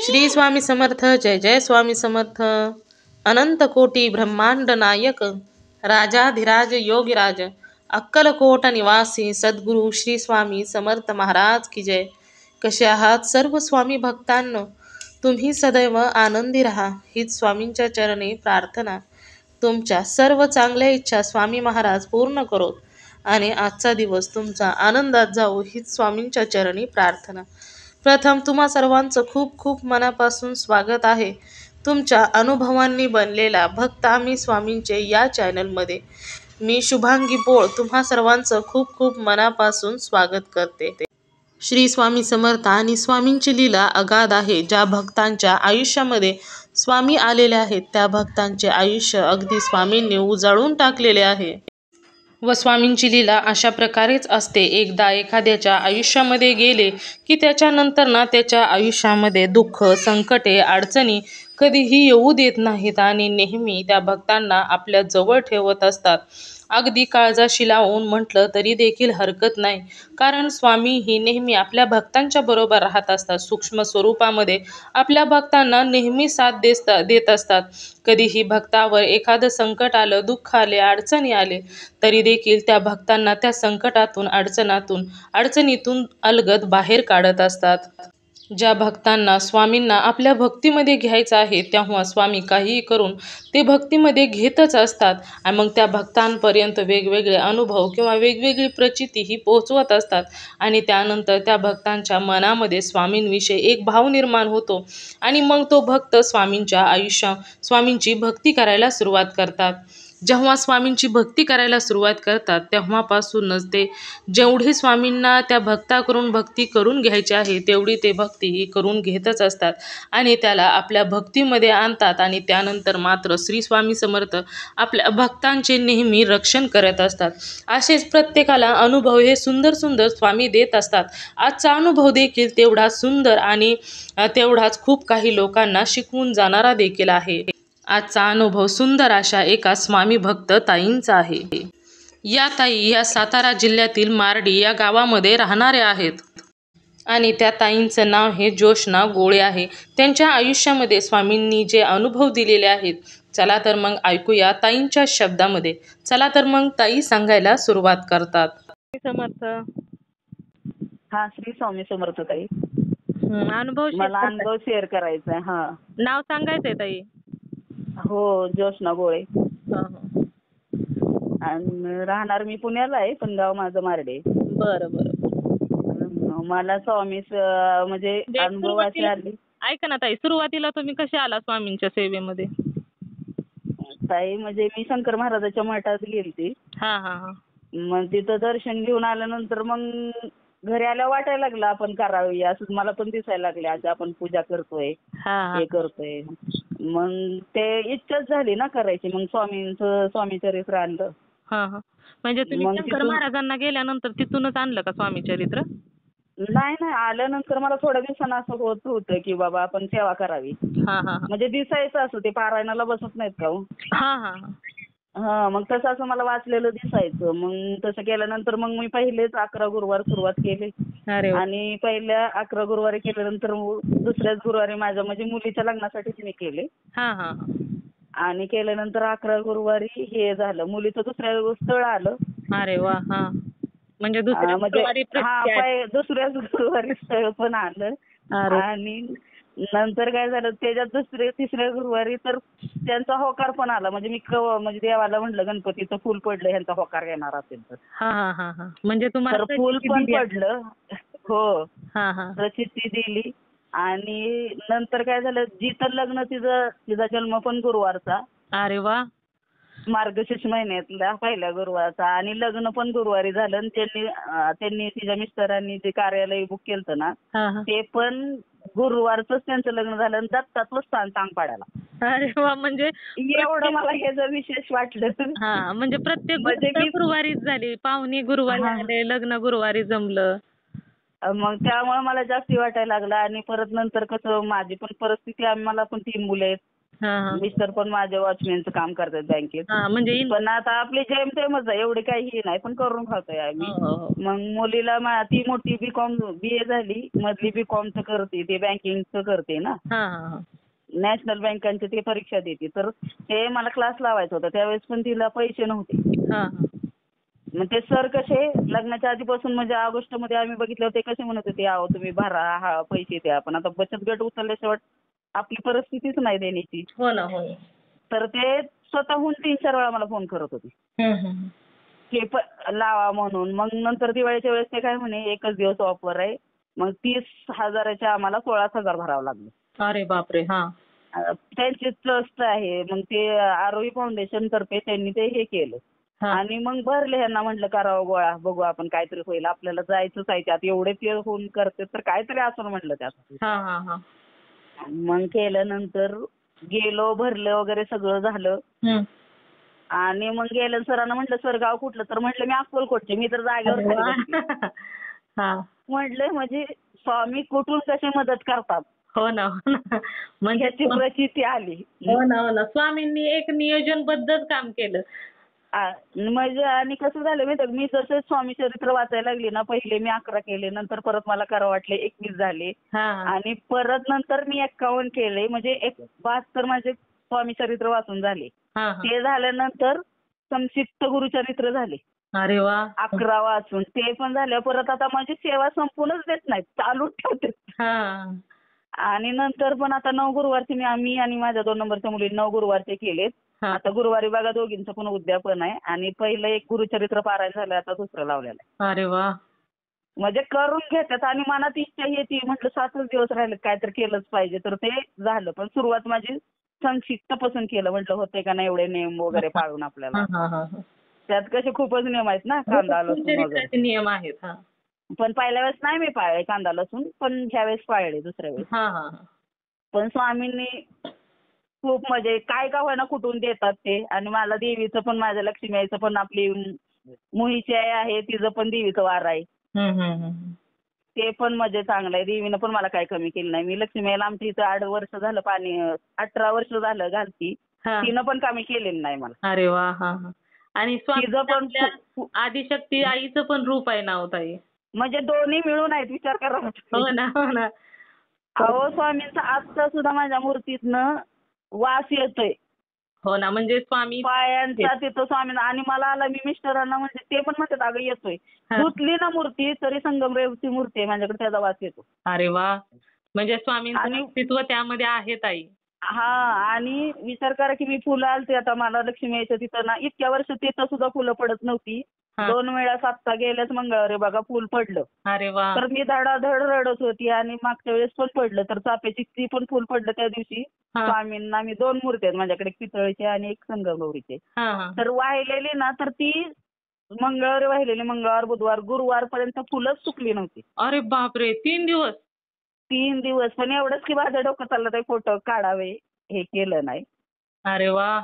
श्री स्वामी समर्थ. जय जय स्वामी समर्थ. अनंत कोटी ब्रह्मांड नायक, राजाधिराज योगीराज, अक्कलकोट निवासी सद्गुरू श्री स्वामी समर्थ महाराज की जय. कसे आहात सर्व स्वामी भक्तांनो? तुम्ही सदैव आनंदी राहा हीच स्वामींच्या चरणी प्रार्थना. तुमच्या सर्व चांगल्या इच्छा स्वामी महाराज पूर्ण करोत आणि आजचा दिवस तुमचा आनंदात जाऊ हीच स्वामींच्या चरणी प्रार्थना. प्रथम तुम्हा सर्वांचं खूप खूप मनापासून स्वागत आहे. तुमच्या अनुभवांनी बनलेला भक्त आम्ही स्वामींचे या चॅनलमध्ये. मी शुभांगी पोळ तुम्हा सर्वांचं खूप खूप मनापासून स्वागत करते. श्री स्वामी समर्थ आणि स्वामींची लीला अगाध आहे. ज्या भक्तांच्या आयुष्यामध्ये स्वामी आलेले आहेत त्या भक्तांचे आयुष्य अगदी स्वामींनी उजाळून टाकलेले आहे. व स्वामींची लीला अशा प्रकारेच असते. एकदा एखाद्याच्या आयुष्यामध्ये गेले की त्याच्यानंतर ना त्याच्या आयुष्यामध्ये दुःख, संकटे, अडचणी कधीही येऊ देत नाहीत आणि नेहमी त्या भक्तांना आपल्या जवळ ठेवत असतात. अगदी काळजाशी लावून म्हटलं तरी देखील हरकत नाही, कारण स्वामी ही नेहमी आपल्या भक्तांच्या बरोबर राहत असतात. सूक्ष्म स्वरूपामध्ये आपल्या भक्तांना नेहमी साथ देत असतात. कधीही भक्तावर एखादं संकट आलं, दुःख आले, अडचणी आले तरी देखील त्या भक्तांना त्या संकटातून, अडचणीतून अलगद बाहेर काढत असतात. ज्या भक्तांना स्वामींना आपल्या भक्तीमध्ये घ्यायचं आहे तेव्हा स्वामी काहीही करून ते भक्तीमध्ये घेतच असतात आणि मग त्या भक्तांपर्यंत वेगवेगळे अनुभव किंवा वेगवेगळी प्रचिती ही पोहोचवत असतात आणि त्यानंतर त्या भक्तांच्या मनामध्ये स्वामींविषयी एक भाव निर्माण होतो आणि मग तो भक्त स्वामींची भक्ती करायला सुरुवात करतात. जेव्हा स्वामींची भक्ती करायला सुरुवात करतात तेव्हापासूनच ते जेवढी स्वामींना त्या भक्ताकडून भक्ती करून घ्यायची आहे तेवढी ते भक्ती ही करून घेतच असतात आणि त्याला आपल्या भक्तीमध्ये आणतात आणि त्यानंतर मात्र श्री स्वामी समर्थ आपल्या भक्तांचे नेहमी रक्षण करत असतात. असेच प्रत्येकाला अनुभव हे सुंदर सुंदर स्वामी देत असतात. आजचा अनुभव देखील तेवढाच सुंदर आणि तेवढाच खूप काही लोकांना शिकवून जाणारा देखील आहे. आजचा अनुभव सुंदर अशा एका स्वामी भक्त ताईंचा आहे. या ताई या सातारा जिल्ह्यातील मार्डी या गावामध्ये राहणाऱ्या आहेत आणि त्या ताईंचं नाव हे जोशना गोळे आहे. त्यांच्या आयुष्यामध्ये स्वामींनी जे अनुभव दिलेले आहेत, चला तर मग ऐकूया ताईंच्या शब्दामध्ये. चला तर मग ताई सांगायला सुरुवात करतात. समर्थ. हा, श्री स्वामी समर्थ ताई. अनुभव मला अनुभव शेअर करायचा. हा, नाव सांगायचंय ताई? हो, जोशना गोळे. आणि राहणार मी पुण्याला आहे, पण गाव माझं मार्डे. बरं बरं. मला स्वामी म्हणजे अनुभव असे आले. ऐका ना ताई, सुरुवातीला तुम्ही कसे आला स्वामींच्या सेवेमध्ये? ताई म्हणजे मी शंकर महाराजाच्या मठात गेलती. हा हा हा. मग तिथं दर्शन घेऊन आल्यानंतर मग घरी आल्यावर वाटायला लागलं आपण करावी असं मला पण दिसायला लागले. आज आपण पूजा करतोय, हे करतोय. मग ते इच्छाच झाली ना करायची. मग स्वामी चरित्र आणलं. म्हणजे तुम्ही शंकर महाराजांना गेल्यानंतर तिथूनच आणलं का स्वामी चरित्र? नाही, आल्यानंतर मला थोड्या दिवसांना असं होत होतं की बाबा आपण सेवा करावी. म्हणजे दिसायचं असं, ते पारायणाला बसत नाहीत का? हा, मग तसं असं मला वाचलेलं दिसायचं. मग तसं केल्यानंतर मग मी पहिलेच 11 गुरुवार सुरुवात केली आणि पहिल्या 11 गुरुवारी केल्यानंतर दुसऱ्याच गुरुवारी माझ्या म्हणजे मुलीच्या लग्नासाठीच मी केले. आणि केल्यानंतर 11 गुरुवारी हे झालं, मुलीचं दुसऱ्या स्थळ आलं. अरे वा. म्हणजे दुसऱ्याच गुरुवारी स्थळ पण आलं. आणि नंतर काय झालं, त्याच्यात तिसऱ्या गुरुवारी तर त्यांचा होकार पण आला. म्हणजे मी म्हणजे देवाला म्हटलं गणपतीचं फुल पडलं, ह्यांचा होकार येणार असेल तर. म्हणजे तुम्हाला फुल पण पडलं. हो, प्रचिती दिली. आणि नंतर काय झालं, जिथं लग्न तिचा जन्म पण गुरुवारचा. अरे वा. मार्गशीर्ष महिन्यातला पहिल्या गुरुवारचा आणि लग्न पण गुरुवारी झालं. आणि त्यांनी तिच्या मिस्टरांनी जे कार्यालय बुक केलं ना ते पण गुरुवारच त्यांचं लग्न झालं आणि दत्ताचं स्थान सांगपाड्याला. अरे वा. म्हणजे एवढं मला हे जर विशेष वाटलं. म्हणजे प्रत्येक गुरुवारीच झाली, पाहुणे गुरुवारी आले, लग्न गुरुवारी जमलं. मग त्यामुळे मला जास्ती वाटायला लागलं. आणि परत नंतर कसं माझी पण परिस्थिती, मला पण 3 मुलं आहेत. मिस्टर पण माझे वॉचमॅनचं काम करतात बँकेत. म्हणजे पण आता आपली जेमतेमच आहे, एवढी काही नाही, पण करून खातोय आम्ही. मग मुलीला ती मोठी बीकॉम BA झाली, मधली बीकॉमचं करते, ते बँकिंगचं करते ना, नॅशनल बँकांची ती परीक्षा देते. तर ते मला क्लास लावायचा होता, त्यावेळेस पण तिला पैसे नव्हते. मग ते सर कसे लग्नाच्या आधीपासून म्हणजे ऑगस्ट मध्ये आम्ही बघितलं होते, कसे म्हणत होते, अहो तुम्ही भरा पैसे द्या, पण आता बचत गट उचलल्याशिवाय आपली परिस्थितीच नाही देण्याची. हो ना, हो. तर ते स्वतःहून 3-4 वेळा मला फोन करत होते की लावा म्हणून. मग नंतर दिवाळीच्या वेळेस ते काय म्हणे, एकच दिवस ऑफर आहे, मग 30,000च्या आम्हाला 16,000 भरावं लागले. अरे बापरे. त्यांचे ट्रस्ट आहे, मग ते आरोही फाउंडेशन तर्फे त्यांनी ते हे केलं आणि मग भरले. ह्यांना म्हटलं करावं गोळा, बघू आपण काहीतरी होईल, आपल्याला जायचंच आहे त्यात, एवढे ते होऊन करते तर काहीतरी असं म्हटलं त्यात. मग केल्यानंतर गेलो, भरलं वगैरे सगळं झालं आणि मग गेलं. सरांना म्हटलं सर गाव कुठलं, तर म्हटलं मी अक्कलकोटचे. मी तर जागेवर म्हटलं म्हणजे स्वामी कुठून कशी मदत करतात. हो ना, हो ना. म्हणजे ह्याची प्रचिती आली. हो ना, हो ना. स्वामींनी एक नियोजनबद्ध काम केलं. म्हणजे आणि कसं झालं माहिती, मी जसं स्वामी चरित्र वाचायला लागली ना, पहिले मी 11 केले, नंतर परत मला करावं वाटले 21 झाले आणि परत नंतर मी 51 केले, म्हणजे 72 माझे स्वामी चरित्र वाचून झाले. ते झाल्यानंतर संक्षिप्त गुरुचरित्र झाले. अरे वा. 11 वाचून ते पण झालं. परत आता माझी सेवा संपूनच देत नाहीत, चालूच ठेवते. आणि नंतर पण आता 9 गुरुवारचे आम्ही आणि माझ्या 2 नंबरच्या मुली 9 गुरुवारचे केलेत. आता गुरुवारी बघा दोघींचं पण उद्यापन आहे आणि पहिलं एक गुरुचरित्र पारायण झालं, आता दुसरं लावलेलं आहे. अरे वा. म्हणजे करून घेतात आणि मनात इच्छा येते, म्हटलं 7च दिवस राहिले काहीतरी केलंच पाहिजे, तर ते झालं. पण सुरुवात माझी संक्षिप्त पासून केलं, म्हटलं होते का नाही एवढे नियम वगैरे पाळून आपल्याला. त्यात कसे खूपच नियम आहेत ना, कांदा लसूण वगैरे नियम आहेत. पण पहिल्या वेळेस नाही मी पाळले कांदा लसूण, पण ह्या वेळेस पाळले दुसऱ्या वेळेस. पण स्वामींनी खूप म्हणजे काय का होईना कुठून देतात ते. आणि मला देवीचं पण, माझ्या लक्ष्मी आईचं पण, आपली मुहीची आई आहे तिचं पण देवीचं वार आहे, ते पण म्हणजे चांगलं आहे. देवीनं पण मला काही कमी केलं नाही. मी लक्ष्मी आईला आमच्या इथं 8 वर्ष झालं पाणी, 18 वर्ष झालं घालती, तिनं पण कमी केलेलं नाही मला. अरे वा. आणि तिचं पण आदिशक्ती आईचं पण रूप आहे ना ताई. म्हणजे दोन्ही मिळून आहेत, विचार करा. हो ना, हो ना. अहो स्वामींचा आजचा सुद्धा माझ्या मूर्तीतनं वास येतोय. हो ना, म्हणजे स्वामी पायांचा तिथं स्वामी. आणि मला आला, मी मिस्टरांना म्हणजे ते पण म्हणतात अगं येतोय, धुतली ना मूर्ती तरी संगमरेवची मूर्ती आहे माझ्याकडे, त्याचा वास येतो. अरे वा. म्हणजे स्वामींचं अस्तित्व त्यामध्ये आहे ताई. आणि विचार करा की मी फुलं आलते, आता मला लक्ष्मी यायचं तिथं ना, इतक्या वर्ष तिथं सुद्धा फुलं पडत नव्हती. 2 वेळा साप्ताह गेल्याच मंगळवारी बघा फुल पडलं. अरे वा. तर मी धडाधड रडत होती. आणि मागच्या वेळेस पण पडलं, तर चाफ्याची ती पण फुल पडलं त्या दिवशी. स्वामींना मी 2 मूर्ती आहेत माझ्याकडे, एक पितळेची आणि एक संगमगौरीचे. तर वाहिलेली ना, तर ती मंगळवारी वाहिलेली, मंगळवार बुधवार गुरुवार पर्यंत फुलंच सुकली नव्हती. अरे बापरे. 3 दिवस. 3 दिवस. पण एवढंच की माझं डोकं चाललं ते फोटो काढावे, हे केलं नाही. अरे वा.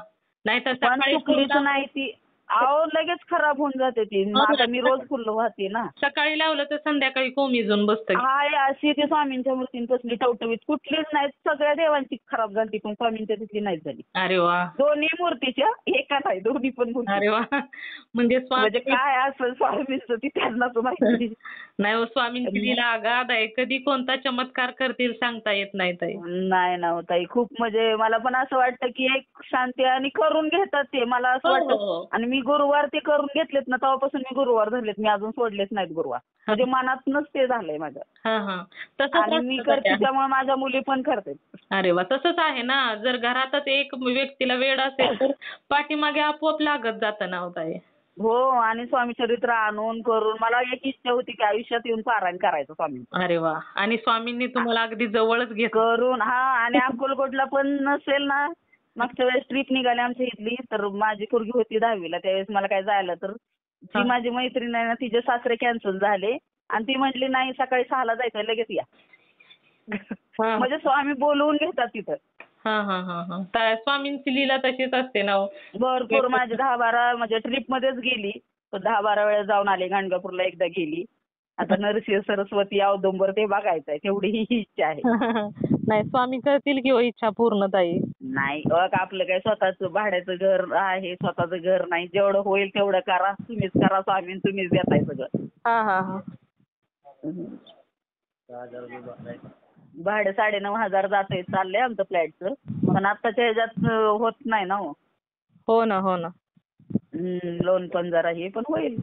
नाही तर सुकलीच नाही ती. अहो लगेच खराब होऊन जाते ती. आता मी रोज फुलं वाहते ना. सकाळी लावलं तर संध्याकाळी कोमेजून बसतं. हाय अशी ती स्वामींच्या मूर्तींपासली टवटवीत कुठलीच नाही. सगळ्या देवांची खराब झाली, पण स्वामींच्या तिथली नाही झाली. अरे वा. दोन्ही मूर्तीच्या एका नाही, दोन्ही पण मूर्ती. अरे वा. म्हणजे काय असं स्वामींचं ती त्यांनाच माहिती. नाही हो, स्वामींची लीला अगाध आहे. कधी कोणता चमत्कार करतील सांगता येत नाही ताई. नाही ना ताई, खूप म्हणजे मला पण असं वाटतं की एक शांती, आणि करून घेतात ते, मला असं वाटतं. आणि मी गुरुवार ते करून घेतलेत ना, तेव्हापासून मी गुरुवार धरलेत, मी अजून सोडलेच नाहीत गुरुवार. म्हणजे मनातनच ते झालंय माझं. आणि मी करते त्यामुळे माझ्या मुली पण करते. अरे वा. तसंच आहे ना, जर घरातच एक व्यक्तीला वेळ असेल तर पाठीमागे आपोआप लागत जातं ना ताई. हो. आणि स्वामी चरित्र आणून करून मला एक इच्छा होती की आयुष्यात येऊन पारायण करायचं स्वामी. अरे वा. आणि स्वामींनी तुम्हाला अगदी जवळच घेत करून. आणि अक्कलकोटला पण नसेल ना, मागच्या वेळेस ट्रिप निघाली आमच्या इथली, तर माझी पोरगी होती 10वीला, त्यावेळेस मला काय जायला, तर जी माझी मैत्रीण आहे ना, तिचे सासरे कॅन्सल झाले आणि ती म्हटली नाही सकाळी 6ला जायचं, लगेच या. म्हणजे स्वामी बोलवून घेतात तिथं. स्वामींची लीला तशीच असते ना. भरपूर. माझी 10-12 म्हणजे ट्रिप मध्येच गेली, 10-12 वेळा जाऊन आले. गाणगापूरला एकदा गेली. आता नरसिंह सरस्वती औदुंबर ते बघायचंय, तेवढी ही इच्छा आहे. नाही, स्वामी करतील की इच्छा पूर्ण ताई. नाही बघ, आपलं काय स्वतःच भाड्याचं घर आहे, स्वतःचं घर नाही. जेवढं होईल तेवढं करा, तुम्हीच करा स्वामी, तुम्हीच देताय सगळं. हा हा हा. भाडं 9,500 जातंय, चाललंय आमचं फ्लॅटचं. पण आत्ताच्या ह्याच्यात होत नाही ना हो. हो ना हो ना. लोन पण जरा हे पण होईल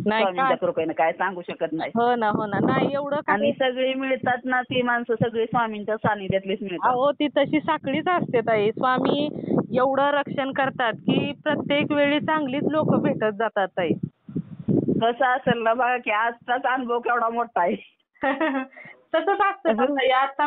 नाही स्वामींच्या कृपेनं, काय सांगू शकत नाही. हो ना हो ना. नाही एवढं काय. आणि सगळी मिळतात ना ती माणसं सगळी स्वामींच्या सानिध्यातलीच मिळतात. अहो ती तशी साखळीच असते ताई. स्वामी एवढं रक्षण करतात की प्रत्येक वेळी चांगलीच लोक भेटत जातात ताई. कसं असेल ना बघा की आजचाच अनुभव केवढा मोठा आहे. तसंच असतं ना ताई. आता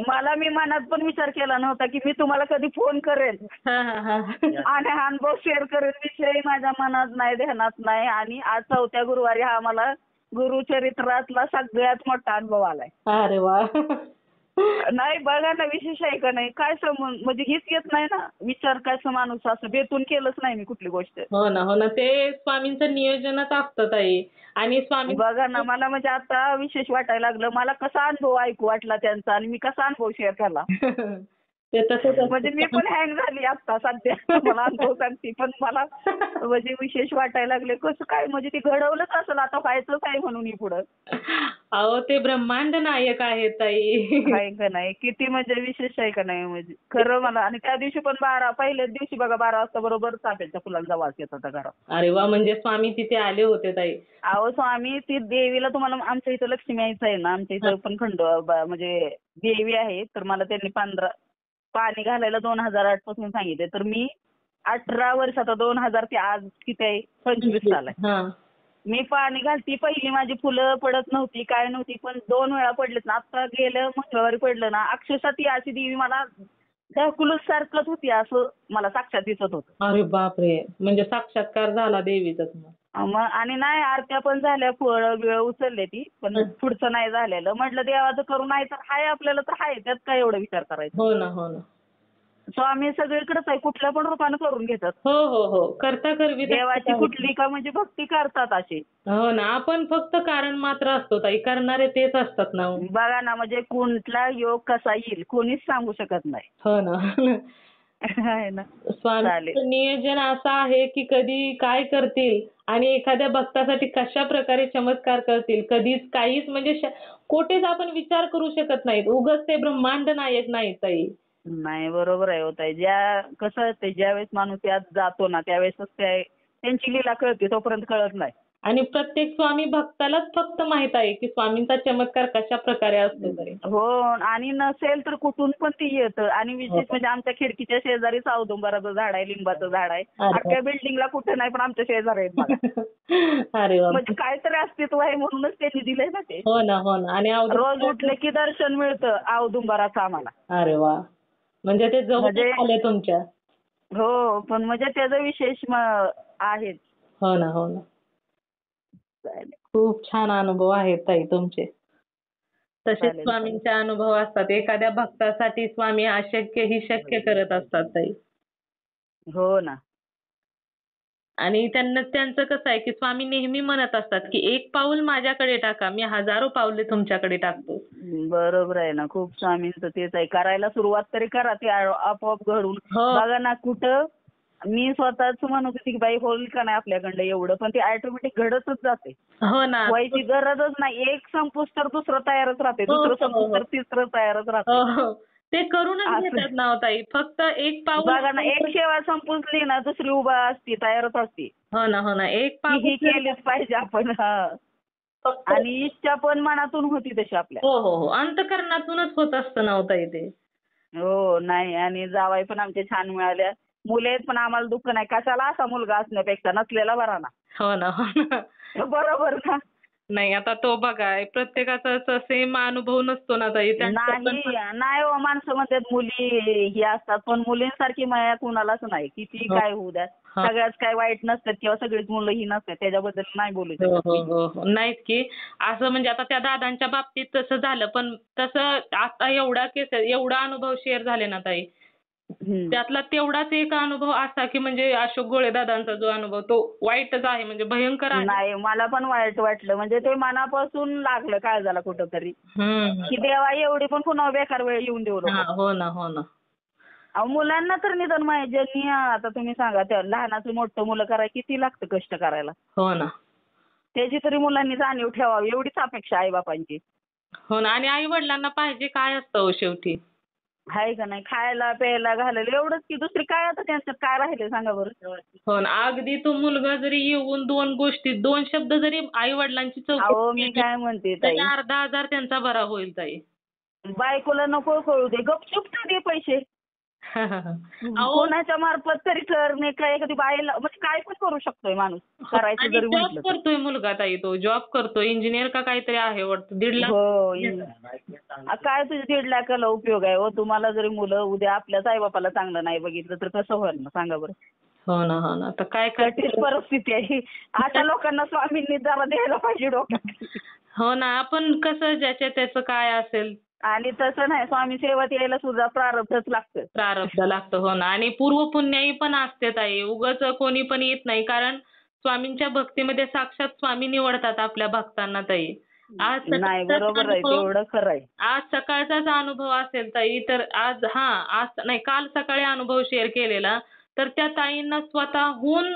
मला मी मनात पण विचार केला नव्हता की मी तुम्हाला कधी फोन करेन आणि हा अनुभव शेअर करेन. विषय माझ्या मनात नाही, ध्यानात नाही. आणि आज 4थ्या गुरुवारी हा मला गुरुचरित्रातला सगळ्यात मोठा अनुभव आलाय. अरे वा. नाही बघा ना, विशेष आहे का नाही, काय म्हणजे हीच येत नाही ना विचार, काय माणूस असं बेतून केलंच नाही मी कुठली गोष्ट. हो ना हो ना. ते स्वामींचं नियोजनच असतं ताई. आणि स्वामी बघा ना, मला म्हणजे आता विशेष वाटायला लागलं. मला कसा अनुभव ऐकू वाटला त्यांचा आणि मी कसा अनुभव शेअर केला. ते तसंच म्हणजे मी पण हँग झाली आता सध्या. मला अनुभव सांगते पण मला म्हणजे विशेष वाटायला लागले. कसं काय म्हणजे ते घडवलंच असेल, आता व्हायचंच आहे म्हणून पुढं. अहो ते ब्रह्मांड नायक आहेत ताई. आहे का नाही, किती म्हणजे विशेष आहे का नाही. म्हणजे खरं मला. आणि त्या दिवशी पण पहिल्याच दिवशी बघा 12 वाजता बरोबर चाफ्याच्या फुलांचा वास येत होता घरात. अरे वा. म्हणजे स्वामी तिथे आले होते ताई. अहो स्वामी ती देवीला, तुम्हाला आमच्या इथं लक्ष्मी आईचं आहे ना, आमच्या इथं पण म्हणजे देवी आहे. तर मला त्यांनी पाणी घालायला 2008 पासून सांगितले. तर मी 18 वर्ष, आता 2000 ते आज किती आहे 25 साल आहे. मी पाणी घालती, पहिली माझी फुलं पडत नव्हती, काय नव्हती. पण 2 वेळा पडलेत ना, आता गेलं मंगळवारी पडलं ना, अक्षरशः ती अशी देवी मला ढकलून सारखंच होती, असं मला साक्षात दिसत होतं. अरे बापरे. म्हणजे साक्षात्कार झाला देवीचाच मग. आणि नाही आरत्या पण झाल्या, फळं बिळं उचलले ती, पण पुढचं नाही झालेलं. म्हटलं देवाचं करू, नाही तर हाय आपल्याला, तर हाय, त्यात काय एवढा विचार करायचा. हो ना हो ना. स्वामी सगळीकडेच आहे, कुठल्या पण रूपानं करून घेतात. हो हो हो. करता करवी देवाची कुठली का म्हणजे भक्ती करतात अशी. हो ना. आपण फक्त कारण मात्र असतो ताई, करणारे तेच असतात ना. बघा ना, म्हणजे कुठला योग कसा येईल कोणीच सांगू शकत नाही. हो ना. आहे ना. स्वामींचं नियोजन असं आहे की कधी काय करतील आणि एखाद्या भक्तासाठी कशा प्रकारे चमत्कार करतील, कधीच काहीच म्हणजे कोठेच आपण विचार करू शकत नाहीत. उगाच ते ब्रह्मांड नायक नाहीत ताई. नाही बरोबर आहे होत आहे. कसं असते, ज्यावेळेस माणूस यात जातो ना त्यावेळेसच त्यांची लीला कळते, तोपर्यंत कळत नाही. आणि प्रत्येक स्वामी भक्तालाच फक्त माहित आहे की स्वामींचा चमत्कार कशा प्रकारे असतो तरी. हो. आणि नसेल तर कुठून पण ती येतं. आणि विशेष म्हणजे आमच्या खिडकीच्या शेजारीच औदुंबराचं झाड आहे, लिंबाचं झाड आहे. अख्ख्या बिल्डिंगला कुठे नाही, पण आमच्या शेजारी आहेत बघा. अरे वा. म्हणजे काहीतरी अस्तित्व आहे म्हणूनच त्यांनी दिलंय ना ते. हो ना हो ना. आणि रोज उठले की दर्शन मिळतं औदुंबराचं आम्हाला. अरे वा. म्हणजे ते जवळ आले तुमच्या. हो. पण म्हणजे त्याचा विशेष आहेच. हो ना हो ना. खूप छान अनुभव आहेत ताई तुमचे. तसेच स्वामींचे अनुभव असतात. एखाद्या भक्तासाठी स्वामी अशक्य ही शक्य करत असतात ताई. हो ना. आणि त्यांचं कसं आहे की स्वामी नेहमी म्हणत असतात की एक पाऊल माझ्याकडे टाका, मी हजारो पावले तुमच्याकडे टाकतो. बरोबर आहे ना. खूप स्वामींचं तेच आहे. करायला सुरुवात तरी करा, ते आपोआप घडून. बघा ना, कुठं मी स्वतःच म्हणत होती की बाई होईल का नाही आपल्याकडं एवढं, पण ते ऑटोमॅटिक घडतच जाते. हो ना. व्हायची गरजच नाही. एक संपूस तर दुसरं तयारच राहते, दुसरं संपूस तर तिसरं तयारच राहते. ते करूनच घेतात ना ताई. फक्त एक पाऊल. बघा ना, एक सेवा संपुसली ना दुसरी उभा असती, तयारच असती. हो ना हो ना. एक पाऊल ही केलीच पाहिजे आपण. आणि इच्छा पण मनातून होती तशी आपल्या. हो हो हो. अंतःकरणातूनच होत असतं ना ताई ते. हो. नाही. आणि जावाई पण आमच्या छान मिळाल्या. मुले आहेत पण आम्हाला दुःख नाही. कशाला असा मुलगा असण्यापेक्षा नसलेला बरा ना. हो ना हो ना. बरोबर ना. नाही आता तो बघा प्रत्येकाचा सेम अनुभव नसतो ना ताई. नाही हो. माणसं म्हणतात मुली ही असतात, पण मुलींसारखी माया कुणालाच नाही. किती काय होऊ द्या, सगळ्याच काय वाईट नसतात किंवा सगळीच मुलं ही नसतात, त्याच्याबद्दल नाही बोलू शकत. नाहीच की असं म्हणजे आता त्या दादांच्या बाबतीत तसं झालं, पण तसं आता एवढा अनुभव शेअर झाले ना ताई. त्यातला तेवढाच एक अनुभव असा की म्हणजे अशोक गोळे दादांचा जो अनुभव तो वाईटच आहे, म्हणजे भयंकर आहे. नाही मला पण वाईट वाटलं. म्हणजे ते मनापासून लागलं काळजाला कुठंतरी की देवा एवढी पण पुन्हा बेकार वेळ येऊन देऊ नको. हो ना हो ना. अहो मुलांना तर निदान ज्यांनी आता तुम्ही सांगा त्या लहानाचं मोठं मुलं करायला किती लागतं कष्ट करायला. हो ना. त्याची तरी मुलांनी जाणीव ठेवावी एवढीच अपेक्षा आई बापांची. हो ना. आणि आई वडिलांना पाहिजे काय असतं हो शेवटी. आहे का नाही, खायला प्यायला घालायला एवढंच की दुसरी काय आता त्यांच्यात काय राहिले सांगा बरं. हो ना. अगदी तो मुलगा जरी येऊन दोन शब्द जरी आई वडिलांची अहो मी चौकशी काय म्हणते तरी ताई, अर्धा हजार त्यांचा बरा होईल ताई. बायकोला नको कळू दे, गपचूप तर दे पैसे. अहो, कोणाच्या मार्फत तरी ठरणे काय एखादी बाईला म्हणजे काय पण करू शकतोय माणूस करायचं आणि जरी जॉब म्हटलं तर. करतोय मुलगा ताई, तो जॉब करतोय, इंजिनियर का काहीतरी आहे वाटतं. 1.5 लाख. हो काय तुझ्या 1.5 लाखाला उपयोग आहे हो. तुम्हाला जरी मुलं उद्या आपल्याच आईबापाला चांगलं नाही बघितलं तर कसं होईल ना सांगा बरं. हो ना. हो ना. तर काय कठीण परिस्थिती आहे. अशा लोकांना स्वामींनी जरा द्यायला पाहिजे डोक्यात. हो ना. आपण कसं ज्याच्या त्याचं काय असेल आणि तसं नाही, स्वामी सेवेत यायला सुद्धा प्रारब्धच लागतं. प्रारब्ध लागतं. हो ना. आणि पूर्व पुण्याई पण असते ताई. उगाच कोणी पण येत नाही. कारण स्वामींच्या भक्तीमध्ये साक्षात स्वामी निवडतात आपल्या भक्तांना ताई. आज नाही सकाळचाच बरोबर आहे, अनुभव तेवढं खरं आहे. आज सकाळचाच अनुभव असेल ताई, तर आज नाही, काल सकाळी अनुभव शेअर केलेला. तर त्या ताईंना स्वतःहून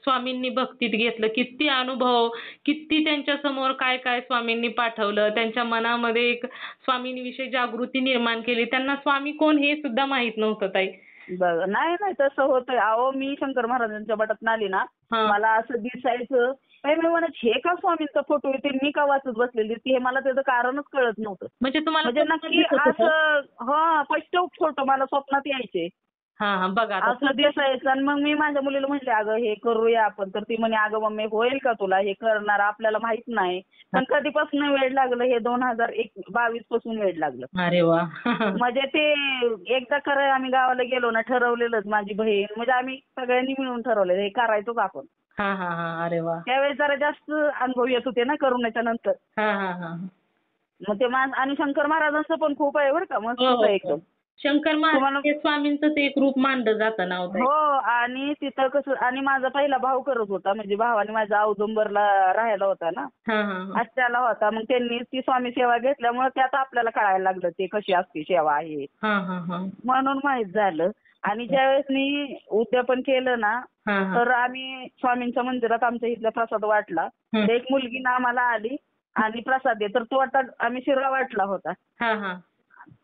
स्वामींनी भक्तीत घेतलं. किती अनुभव, किती त्यांच्या समोर काय काय स्वामींनी पाठवलं. त्यांच्या मनामध्ये एक स्वामींविषयी जागृती निर्माण केली. त्यांना स्वामी कोण हे सुद्धा माहित नव्हतं ताई. बघा नाही तसं होतंय. अहो मी शंकर महाराजांच्या मठात आली ना, हां. मला असं दिसायचं मी म्हणत हे का स्वामींचा फोटो आहे, ते मी का वाचत बसलेली हे मला त्याचं कारणच कळत नव्हतं. म्हणजे तुम्हाला म्हणजे नक्की असं स्पष्ट फोटो मला स्वप्नात यायचे. बघा आता. असं दिसायचं. आणि मग मी माझ्या मुलीला म्हटले अगं हे करूया आपण, तर ती म्हणे अगं मम्मी होईल का तुला हे करणार, आपल्याला माहित नाही. पण कधीपासून वेळ लागलं, हे 2022 पासून वेळ लागलं. अरे वा. म्हणजे ते एकदा खरं आम्ही गावाला गेलो ना, ठरवलेलंच माझी बहीण म्हणजे आम्ही सगळ्यांनी मिळून ठरवलेलं हे करायचोच आपण. अरे वा. त्यावेळेस जरा जास्त अनुभव येत होते ना करोनाच्या नंतर. मग ते आणि शंकर महाराजांचं पण खूप आहे बरं का, मस्त आहे एकदम. शंकर महाराज स्वामींचं ते एक रूप मानलं जातं ना. हो. आणि तिथं कसं, आणि माझा पहिला भाऊ करत होता, म्हणजे भावाने माझा औदुंबरला राहायला होता ना, आत्याला होता. मग त्यांनी ती स्वामी सेवा घेतल्यामुळे त्यात आपल्याला कळायला लागलं ते कशी असते सेवा आहे म्हणून माहित झालं. आणि ज्यावेळेस मी उद्यापन केलं ना, तर आम्ही स्वामींच्या मंदिरात आमच्या इथला प्रसाद वाटला. तर एक मुलगी ना आम्हाला आली आणि प्रसाद दे, तर तो आता आम्ही शिरा वाटला होता.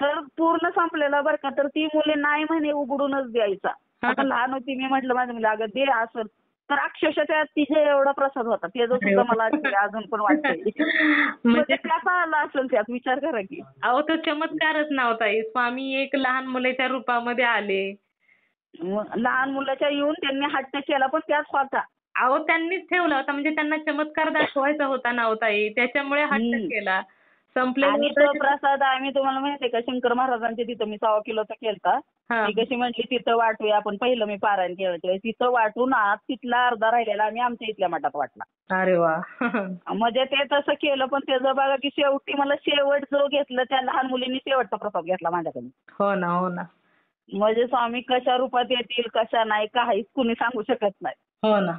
तर पूर्ण संपलेला बरं का, तर ती मुली नाही म्हणे उघडूनच द्यायचा. आता लहान होती, मी म्हटलं माझ्या मुली अगं दे असं, तर अक्षरशः त्या तिचे एवढा प्रसाद होता. त्याचं सुद्धा मला अजून पण वाटतंय. म्हणजे कसा आला असेल त्यात विचार करा की. अहो तो चमत्कारच नव्हता. स्वामी एक लहान मुलाच्या रूपामध्ये आले. लहान मुलाच्या येऊन त्यांनी हट्ट केला, पण त्याच होता. अहो त्यांनीच ठेवला होता, म्हणजे त्यांना चमत्कार दाखवायचा होता नव्हता, त्याच्यामुळे हट्ट केला. आणि तो प्रसाद आम्ही तुम्हाला माहितीये का, शंकर महाराजांच्या तिथं मी 1.25 किलोचा केलता. ती कशी म्हटली तिथं वाटूया आपण, पहिलं मी पारायण केलं तिथं वाटून आत तिथला अर्धा राहिलेला आम्ही आमच्या इथल्या मठात वाटला. अरे वा. म्हणजे ते तसं केलं, पण त्याचं बघा की शेवटी मला शेवट जो घेतलं त्या लहान मुलींनी शेवटचा प्रसाद घेतला माझ्याकडे. हो ना. म्हणजे स्वामी कशा रूपात येतील कशा नाही काहीच कुणी सांगू शकत नाही. हो ना.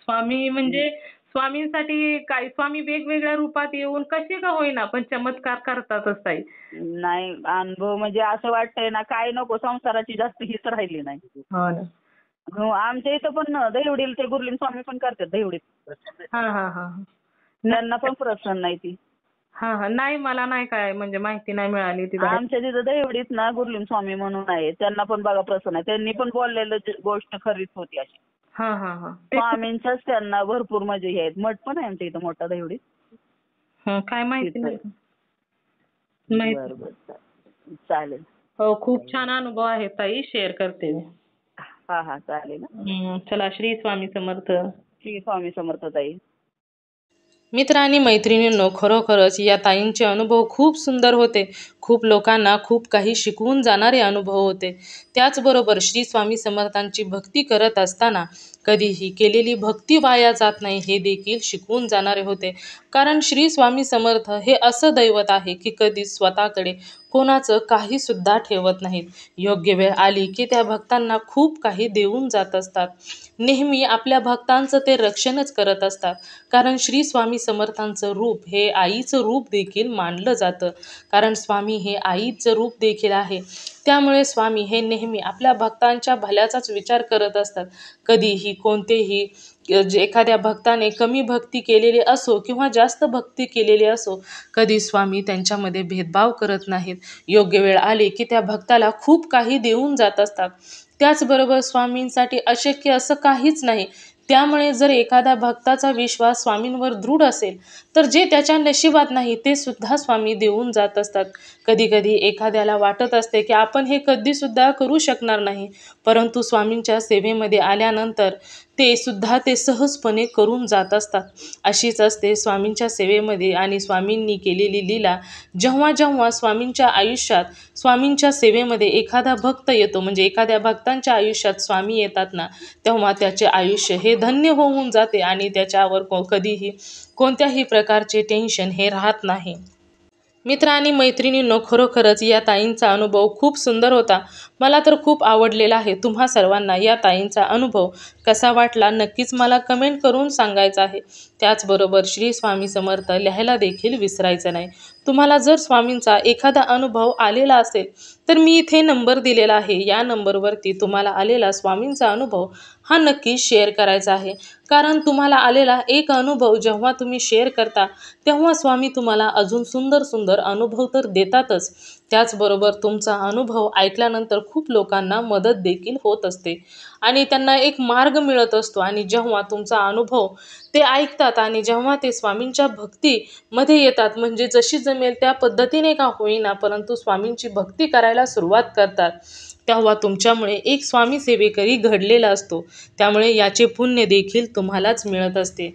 स्वामी म्हणजे स्वामींसाठी काय, स्वामी वेगवेगळ्या रूपात येऊन कसे का होईना पण चमत्कार करतातच ताई. नाही अनुभव म्हणजे असं वाटतंय ना, काय नको संसाराची जास्त हीच राहिली नाही. हो ना. हो आमच्या इथं पण दहिवडीला ते गुरलीन स्वामी पण करतात दहिवडीत. त्यांना पण प्रसन्न नाही ती. नाही मला नाही काय म्हणजे माहिती नाही मिळाली ती. आमच्या तिथं दहिवडीत ना गुरलीन स्वामी म्हणून आहे, त्यांना पण बघा प्रसन्न आहे. त्यांनी पण बोललेलं गोष्ट खरीच होती अशी. स्वामींच्याच त्यांना भरपूर म्हणजे हे आहेत. मठ पण आहे आमच्या इथं मोठा दहिवडीत. काय माहिती नाही. चालेल. हो खूप छान अनुभव आहे ताई, शेअर करते मी. चालेल. चला श्री स्वामी समर्थ. श्री स्वामी समर्थ ताई. मित्र आणि मैत्रिणींनो, खरोखरच या ताईंचे अनुभव खूप सुंदर होते. खूप लोकांना खूप काही शिकवून जाणारे अनुभव होते. त्याचबरोबर श्री स्वामी समर्थांची भक्ती करत असताना कधीही केलेली भक्ती वाया जात नाही हे देखील शिकवून जाणारे होते. कारण श्री स्वामी समर्थ हे असं दैवत आहे की कधी स्वतःकडे कोणाचं काहीसुद्धा ठेवत नाहीत. योग्य वेळ आली की त्या भक्तांना खूप काही देऊन जात असतात. नेहमी आपल्या भक्तांचं ते रक्षणच करत असतात. कारण श्री स्वामी समर्थांचं रूप हे आईचं रूप देखील मानलं जातं. कारण स्वामी हे आईचं रूप देखील आहे. त्यामुळे स्वामी हे नेहमी आपल्या भक्तांच्या भल्याचाच विचार करत असतात. कधीही कोणतेही एखाद्या भक्ताने कमी भक्ती केलेली असो किंवा जास्त भक्ती केलेली असो, कधी स्वामी त्यांच्यामध्ये भेदभाव करत नाहीत. योग्य वेळ आली की त्या भक्ताला खूप काही देऊन जात असतात. त्याचबरोबर स्वामींसाठी अशक्य असं काहीच नाही. त्यामुळे जर एखाद्या भक्ताचा विश्वास स्वामींवर दृढ असेल तर जे त्याच्या नशिबात नाही ते सुद्धा स्वामी देऊन जात असतात. कधी कधी एखाद्याला वाटत असते की आपण हे कधी सुद्धा करू शकणार नाही, परंतु स्वामींच्या सेवेमध्ये आल्यानंतर ते सहजपणे करून जात असतात. अशीच असते स्वामींच्या सेवेमध्ये आणि स्वामींनी केलेली लीला. जेव्हा जेव्हा स्वामींच्या आयुष्यात स्वामींच्या सेवेमध्ये एखादा भक्त येतो, म्हणजे एखाद्या भक्तांच्या आयुष्यात स्वामी येतात ना, तेव्हा त्याचे आयुष्य हे धन्य होऊन जाते आणि त्याच्यावर कधीही कोणत्याही प्रकारचे टेन्शन हे राहत नाही. मित्र आणि मैत्रिणींनो, खरोखरच या ताईंचा अनुभव खूप सुंदर होता. मला तर खूप आवडलेला आहे. तुम्हा सर्वांना या ताईंचा अनुभव कसा वाटला नक्कीच मला कमेंट करून सांगायचं आहे. त्याचबरोबर श्री स्वामी समर्थ लिहायला देखील विसरायचं नाही. तुम्हाला जर स्वामींचा एखादा अनुभव आलेला असेल तर मी इथे नंबर दिलेला आहे. या नंबरवरती तुम्हाला आलेला स्वामींचा अनुभव हा नक्की शेअर करायचा आहे. कारण तुम्हाला आलेला एक अनुभव जेव्हा तुम्ही शेअर करता तेव्हा स्वामी तुम्हाला अजून सुंदर सुंदर अनुभव तर देतातच, त्याचबरोबर तुमचा अनुभव ऐकल्यानंतर खूप लोकांना मदत देखील होत असते आणि त्यांना एक मार्ग मिळत असतो. आणि जेव्हा तुमचा अनुभव ते ऐकतात आणि जेव्हा ते स्वामींच्या भक्तीमध्ये येतात, म्हणजे जशी जमेल त्या पद्धतीने का होईना परंतु स्वामींची भक्ती करायला सुरुवात करतात, तेव्हा तुमच्यामुळे एक स्वामी सेवेकरी घडलेला असतो. त्यामुळे याचे पुण्य देखील तुम्हालाच मिळत असते.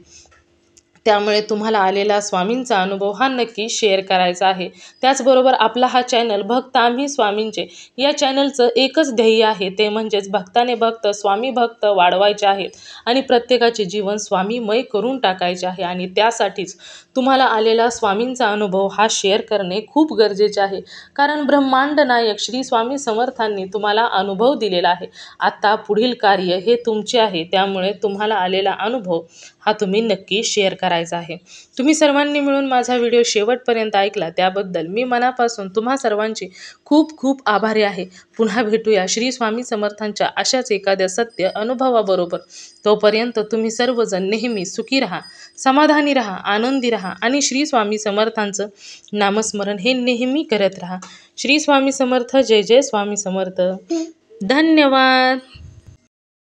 त्यामुळे तुम्हाला आलेला स्वामींचा अनुभव हा नक्की शेअर करायचा आहे. त्याचबरोबर आपला हा चॅनल भक्त आम्ही स्वामींचे या चॅनलचं एकच ध्येय आहे, ते म्हणजेच भक्ताने भक्त स्वामी भक्त वाढवायचे आहेत आणि प्रत्येकाचे जीवन स्वामीमय करून टाकायचे आहे. आणि त्यासाठीच तुम्हाला आलेला स्वामींचा अनुभव हा शेअर करणे खूप गरजेचे आहे. कारण ब्रह्मांड नायक श्री स्वामी समर्थांनी तुम्हाला अनुभव दिलेला आहे. आता पुढील कार्य हे तुमचे आहे. त्यामुळे तुम्हाला आलेला अनुभव हा तुम्ही नक्की शेअर करायचा आहे. तुम्ही सर्वांनी मिळून माझा व्हिडिओ शेवटपर्यंत ऐकला त्याबद्दल मी मनापासून तुम्हा सर्वांचे खूप खूप आभारी आहे. पुन्हा भेटूया श्री स्वामी समर्थांच्या अशाच एखाद्या सत्य अनुभवाबरोबर. तोपर्यंत तुम्ही सर्वजण नेहमी सुखी राहा, समाधानी राहा, आनंदी राहा आणि श्री स्वामी समर्थांचं नामस्मरण हे नेहमी करत राहा. श्री स्वामी समर्थ. जय जय स्वामी समर्थ. धन्यवाद.